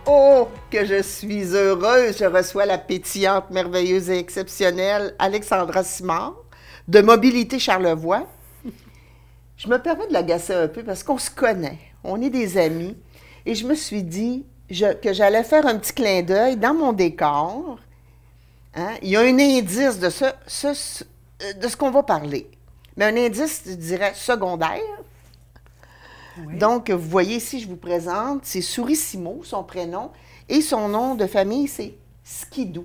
Oh, que je suis heureuse! Je reçois la pétillante, merveilleuse et exceptionnelle Alexandra Simard de Mobilité Charlevoix. Je me permets de l'agacer un peu parce qu'on se connaît, on est des amis, et je me suis dit que j'allais faire un petit clin d'œil dans mon décor. Hein? Il y a un indice de de ce qu'on va parler, mais un indice, je dirais, secondaire. Oui. Donc, vous voyez ici, je vous présente, c'est Sourissimo, son prénom, et son nom de famille, c'est Skidoo.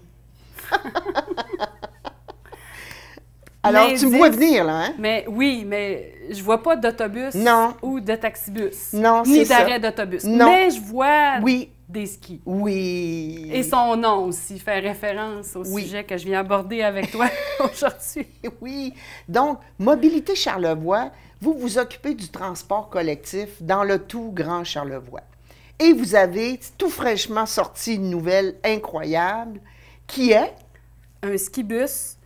Alors, tu me vois venir, là, hein? Mais oui, mais je vois pas d'autobus ou de taxibus. Non, ni d'arrêt d'autobus. Mais je vois des skis. Oui. Et son nom aussi fait référence au sujet que je viens aborder avec toi aujourd'hui. Oui. Donc, Mobilité Charlevoix, vous vous occupez du transport collectif dans le tout grand Charlevoix. Et vous avez tout fraîchement sorti une nouvelle incroyable qui est... un skibus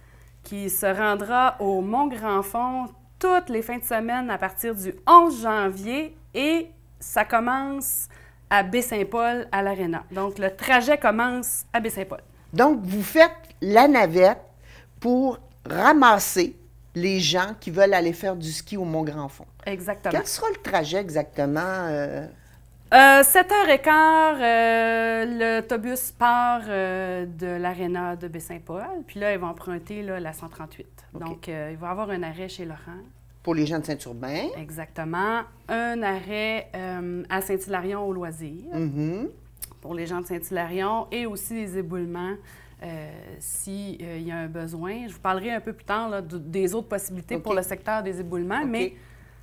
qui se rendra au Mont-Grand-Fond toutes les fins de semaine à partir du 11 janvier et ça commence à Baie-Saint-Paul à l'Arena. Donc, le trajet commence à Baie-Saint-Paul. Donc, vous faites la navette pour ramasser les gens qui veulent aller faire du ski au Mont-Grand-Fond. Exactement. Quel sera le trajet exactement? 7h15, l'autobus part de l'Arena de Baie-Saint-Paul. Puis là, ils vont emprunter là, la 138. Okay. Donc, il va y avoir un arrêt chez Laurent. Pour les gens de Saint-Urbain. Exactement. Un arrêt à Saint-Hilarion au loisir. Pour les gens de Saint-Hilarion. Et aussi des éboulements s'il y a un besoin. Je vous parlerai un peu plus tard là, des autres possibilités pour le secteur des éboulements. Mais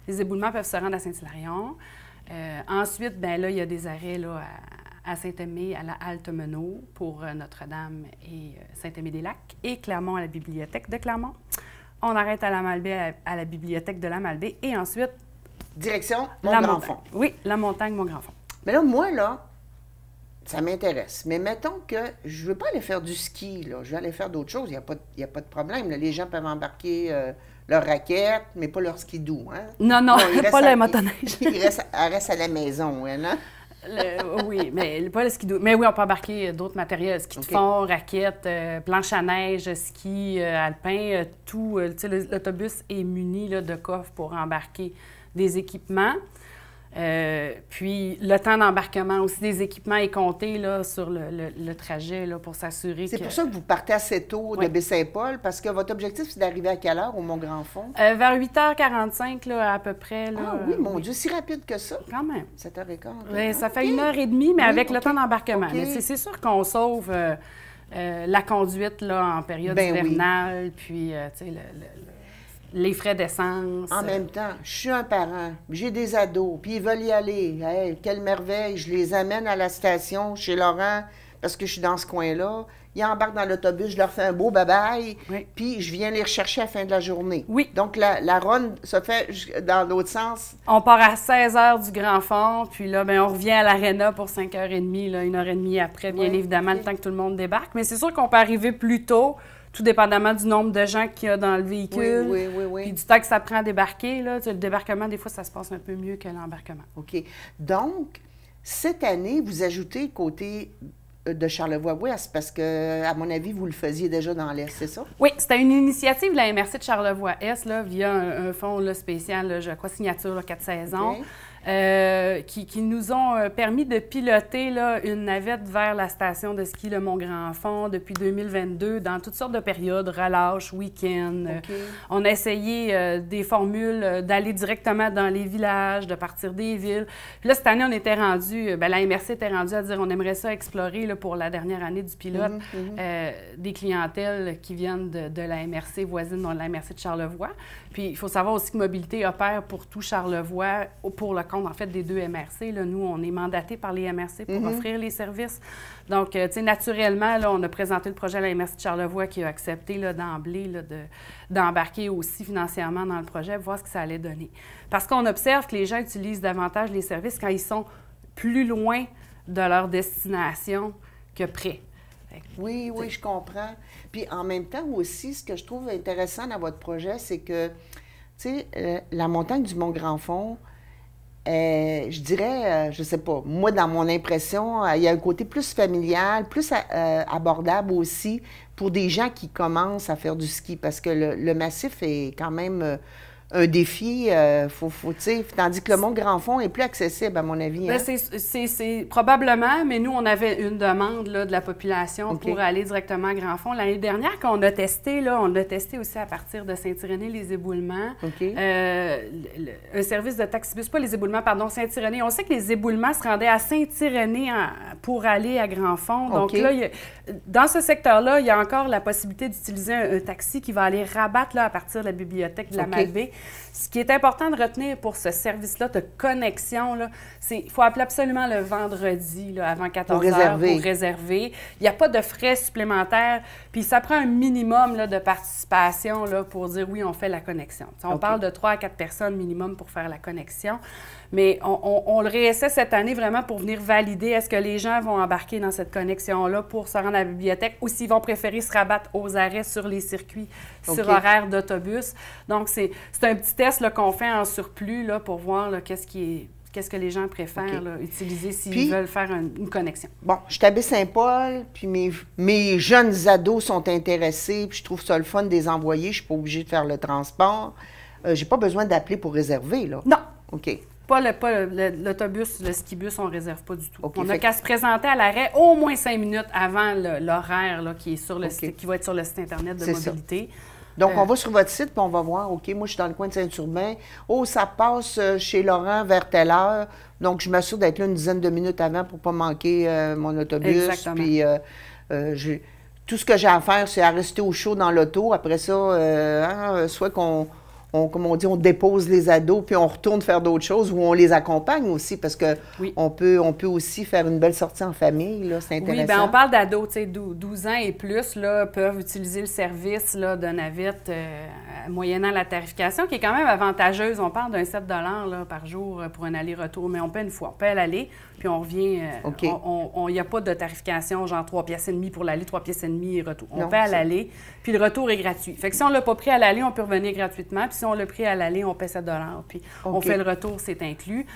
les éboulements peuvent se rendre à Saint-Hilarion. Ensuite, bien là, il y a des arrêts là, à Saint-Aimé, à la Halte-Meneaux pour Notre-Dame et Saint-Aimé-des-Lacs et Clermont à la bibliothèque de Clermont. On arrête à la Malbaie, à la bibliothèque de la Malbaie et ensuite... Direction Mont-Grand-Fond. Oui, la montagne Mont-Grand-Fond. Mais là, moi, là, ça m'intéresse. Mais mettons que je ne veux pas aller faire du ski, là. Je veux aller faire d'autres choses. Il n'y a pas de problème. Là. Les gens peuvent embarquer... leur raquette, mais pas leur skidoo, hein? Non, pas la motoneige. Ils restent à la maison, hein, non? Oui, mais pas le skidoo. Mais oui, on peut embarquer d'autres matériels. Ski de fond, raquettes, planche à neige, ski alpin, tout. L'autobus est muni là, de coffres pour embarquer des équipements. Puis, le temps d'embarquement aussi des équipements est compté là, sur le trajet là, pour s'assurer que... C'est pour ça que vous partez assez tôt de Baie-Saint-Paul, parce que votre objectif, c'est d'arriver à quelle heure au Mont-Grand-Fond? Vers 8h45 là, à peu près. Là, ah oui, mon Dieu, si rapide que ça? Quand même. 7h15. Bien, ça fait 1h30, mais avec le temps d'embarquement. Mais c'est sûr qu'on sauve la conduite là, en période hivernale, puis tu sais, les frais d'essence. En même temps, je suis un parent, j'ai des ados, puis ils veulent y aller. Hey, quelle merveille! Je les amène à la station chez Laurent parce que je suis dans ce coin-là. Ils embarquent dans l'autobus, je leur fais un beau bye-bye, puis je viens les rechercher à la fin de la journée. Oui. Donc, la run se fait dans l'autre sens. On part à 16h du Grand Fond, puis là, bien, on revient à l'Arena pour 5h30, là, 1h30 après, bien évidemment, le temps que tout le monde débarque. Mais c'est sûr qu'on peut arriver plus tôt, tout dépendamment du nombre de gens qu'il y a dans le véhicule. Oui. Puis du temps que ça prend à débarquer, là. Le débarquement, des fois, ça se passe un peu mieux que l'embarquement. OK. Donc, cette année, vous ajoutez côté de Charlevoix-Ouest, parce que, à mon avis, vous le faisiez déjà dans l'Est, c'est ça? Oui, c'était une initiative de la MRC de Charlevoix-Est, là, via un fonds là, spécial, là, je crois, signature là, 4 saisons. Qui nous ont permis de piloter là, une navette vers la station de ski Le Mont-Grand-Fond depuis 2022 dans toutes sortes de périodes, relâche, week-end. On a essayé des formules d'aller directement dans les villages, de partir des villes. Puis là, cette année, on était rendu, la MRC était rendue à dire on aimerait ça explorer là, pour la dernière année du pilote des clientèles qui viennent de la MRC voisine, donc la MRC de Charlevoix. Puis il faut savoir aussi que Mobilité opère pour tout Charlevoix, pour le compte, en fait, des 2 MRC. Là, nous, on est mandatés par les MRC pour offrir les services. Donc, tu sais, naturellement, là, on a présenté le projet à la MRC de Charlevoix qui a accepté là, d'emblée là, d'embarquer aussi financièrement dans le projet pour voir ce que ça allait donner. Parce qu'on observe que les gens utilisent davantage les services quand ils sont plus loin de leur destination que près. Oui, je comprends. Puis en même temps aussi, ce que je trouve intéressant dans votre projet, c'est que, tu sais, la montagne du Mont-Grand-Fond, je dirais, je sais pas, moi, dans mon impression, il y a un côté plus familial, plus abordable aussi pour des gens qui commencent à faire du ski, parce que le massif est quand même un défi, tandis que le Mont Grand Fond est plus accessible, à mon avis. Hein? Bien, c'est probablement, mais nous, on avait une demande là, de la population pour aller directement à Grand Fond. L'année dernière, quand on a testé, là, on l'a testé aussi à partir de Saint-Irénée, les éboulements. Un service de taxibus, pas les éboulements, pardon, Saint-Irénée. On sait que les éboulements se rendaient à Saint-Irénée pour aller à Grand Fond. Donc là, dans ce secteur-là, il y a encore la possibilité d'utiliser un taxi qui va aller rabattre là, à partir de la bibliothèque de la Malbaie. Ce qui est important de retenir pour ce service-là de connexion, c'est qu'il faut appeler absolument le vendredi là, avant 14 heures pour réserver. Il n'y a pas de frais supplémentaires. Puis ça prend un minimum là, de participation là, pour dire oui, on fait la connexion. On parle de 3 à 4 personnes minimum pour faire la connexion. Mais on le réessaie cette année vraiment pour venir valider est-ce que les gens vont embarquer dans cette connexion-là pour se rendre à la bibliothèque ou s'ils vont préférer se rabattre aux arrêts sur les circuits sur horaire d'autobus. Donc, c'est un petit test qu'on fait en surplus là, pour voir qu'est-ce que les gens préfèrent là, utiliser s'ils veulent faire une connexion. Bon, je suis à Baie-Saint-Paul, puis mes jeunes ados sont intéressés, puis je trouve ça le fun de les envoyer. Je ne suis pas obligée de faire le transport. J'ai pas besoin d'appeler pour réserver, là? Non. OK. Pas l'autobus, le skibus, on ne réserve pas du tout. On n'a qu'à se présenter à l'arrêt au moins 5 minutes avant l'horaire qui va être sur le site Internet de mobilité. Donc, on va sur votre site puis on va voir, OK, moi, je suis dans le coin de Saint-Urbain. Oh, ça passe chez Laurent vers telle heure. Donc, je m'assure d'être là une dizaine de minutes avant pour ne pas manquer mon autobus. Exactement. Puis, tout ce que j'ai à faire, c'est à rester au chaud dans l'auto. Après ça, soit comme on dit, on dépose les ados, puis on retourne faire d'autres choses, ou on les accompagne aussi, parce que on peut aussi faire une belle sortie en famille, là, c'est intéressant. Oui, bien, on parle d'ados, tu sais, 12 ans et plus, là, peuvent utiliser le service là, de navette moyennant la tarification, qui est quand même avantageuse. On parle d'un 7 là, par jour pour un aller-retour, mais on paie une fois. On paie l'aller, puis on revient, il n'y a pas de tarification, genre 3,5 piastres pour l'aller, 3,5 piastres et retour. On paie à l'aller, puis le retour est gratuit. Fait que si on ne l'a pas pris à l'aller, on peut revenir gratuitement, puis si on l'a pris à l'aller, on paie 7 puis on fait le retour, c'est inclus.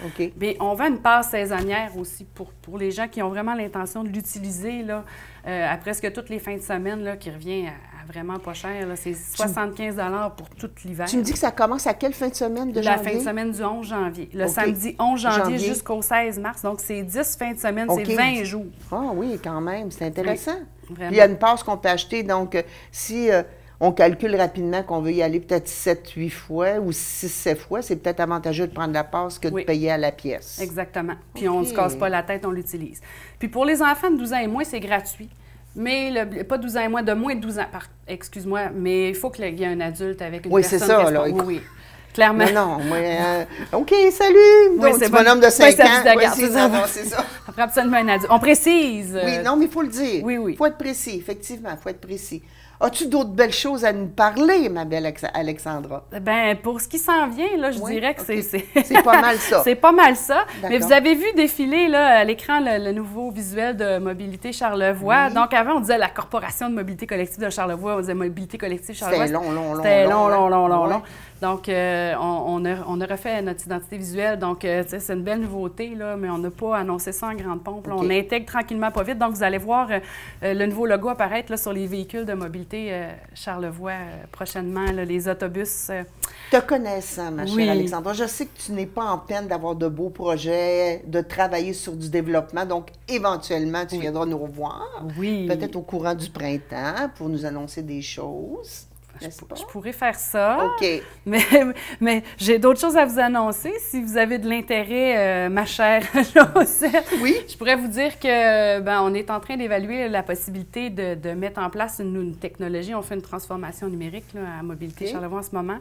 Mais on vend une passe saisonnière aussi pour les gens qui ont vraiment l'intention de l'utiliser là, à presque toutes les fins de semaine, là, qui revient à vraiment pas cher. C'est 75 pour tout l'hiver. Tu me dis que ça commence à quelle fin de semaine de janvier? La fin de semaine du 11 janvier. Le samedi 11 janvier jusqu'au 16 mars. Donc, c'est 10 fins de semaine, c'est 20 jours. Ah oui, quand même, c'est intéressant. Oui, puis il y a une passe qu'on peut acheter. Donc, si on calcule rapidement qu'on veut y aller peut-être 7-8 fois ou 6-7 fois, c'est peut-être avantageux de prendre la passe que de payer à la pièce. Exactement. Puis on ne se casse pas la tête, on l'utilise. Puis pour les enfants de 12 ans et moins, c'est gratuit. Mais pas 12 ans et moins, de moins de 12 ans, excuse-moi, mais il faut qu'il y ait un adulte avec une personne. Oui, c'est ça, là. Oui, clairement. Non, moi, OK, salut! Donc, c'est bonhomme de 5 ans. C'est ça. Ça prend absolument un adulte. On précise. Oui, non, mais il faut le dire. Oui. Il faut être précis, effectivement, il faut être précis. As-tu d'autres belles choses à nous parler, ma belle Alexandra? Bien, pour ce qui s'en vient, là, je dirais que c'est pas mal ça. C'est pas mal ça. Mais vous avez vu défiler là, à l'écran le nouveau visuel de Mobilité Charlevoix. Oui. Donc, avant, on disait la Corporation de mobilité collective de Charlevoix. On disait Mobilité collective Charlevoix. C'était long. Donc, on a refait notre identité visuelle. Donc, c'est une belle nouveauté, là, mais on n'a pas annoncé ça en grande pompe. Là. On intègre tranquillement, pas vite. Donc, vous allez voir le nouveau logo apparaître là, sur les véhicules de mobilité Charlevoix prochainement, là, les autobus. Te connaissant, ma chère Alexandra, je sais que tu n'es pas en peine d'avoir de beaux projets, de travailler sur du développement. Donc, éventuellement, tu viendras nous revoir. Oui. Peut-être au courant du printemps pour nous annoncer des choses. Je pourrais faire ça, OK. mais j'ai d'autres choses à vous annoncer. Si vous avez de l'intérêt, ma chère Josette, je pourrais vous dire que on est en train d'évaluer la possibilité de mettre en place une technologie. On fait une transformation numérique là, à Mobilité Charlevoix en ce moment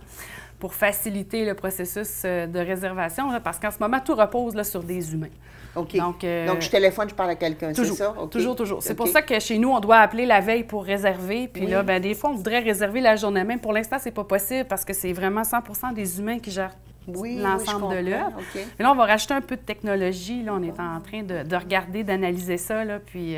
pour faciliter le processus de réservation, là, parce qu'en ce moment, tout repose là, sur des humains. OK. Donc, je téléphone, je parle à quelqu'un, c'est ça? Toujours. C'est pour ça que chez nous, on doit appeler la veille pour réserver. Puis là, des fois, on voudrait réserver la journée même. Pour l'instant, c'est pas possible parce que c'est vraiment 100% des humains qui gèrent l'ensemble de l'œuvre. Mais là, on va rajouter un peu de technologie. Là, on est en train de regarder, d'analyser ça. Là, puis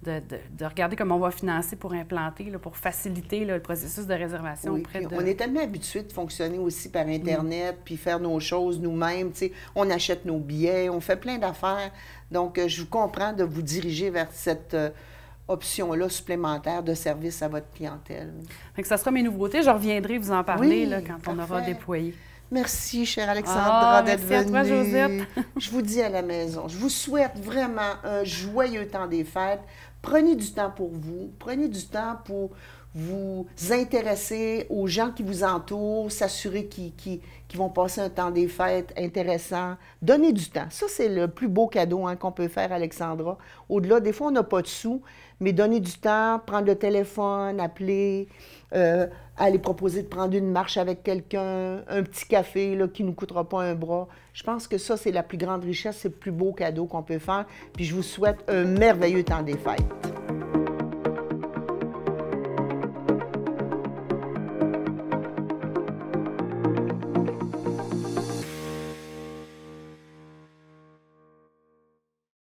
de regarder comment on va financer pour implanter, là, pour faciliter là, le processus de réservation Oui, auprès de... on est tellement habitués de fonctionner aussi par Internet, puis faire nos choses nous-mêmes. Tu sais, on achète nos billets, on fait plein d'affaires. Donc, je vous comprends de vous diriger vers cette option-là supplémentaire de service à votre clientèle. Donc, ça sera mes nouveautés. Je reviendrai vous en parler Oui, là, quand on aura déployé. Merci, chère Alexandra, d'être venue. Merci à toi, Josette. Je vous dis à la maison, je vous souhaite vraiment un joyeux temps des fêtes. Prenez du temps pour vous, prenez du temps pour vous intéresser aux gens qui vous entourent, s'assurer qu'ils vont passer un temps des fêtes intéressant. Donnez du temps. Ça, c'est le plus beau cadeau qu'on peut faire, Alexandra. Au-delà, des fois, on n'a pas de sous, mais donner du temps, prendre le téléphone, appeler, aller proposer de prendre une marche avec quelqu'un, un petit café là, qui ne nous coûtera pas un bras. Je pense que ça, c'est la plus grande richesse, c'est le plus beau cadeau qu'on peut faire. Puis je vous souhaite un merveilleux temps des fêtes.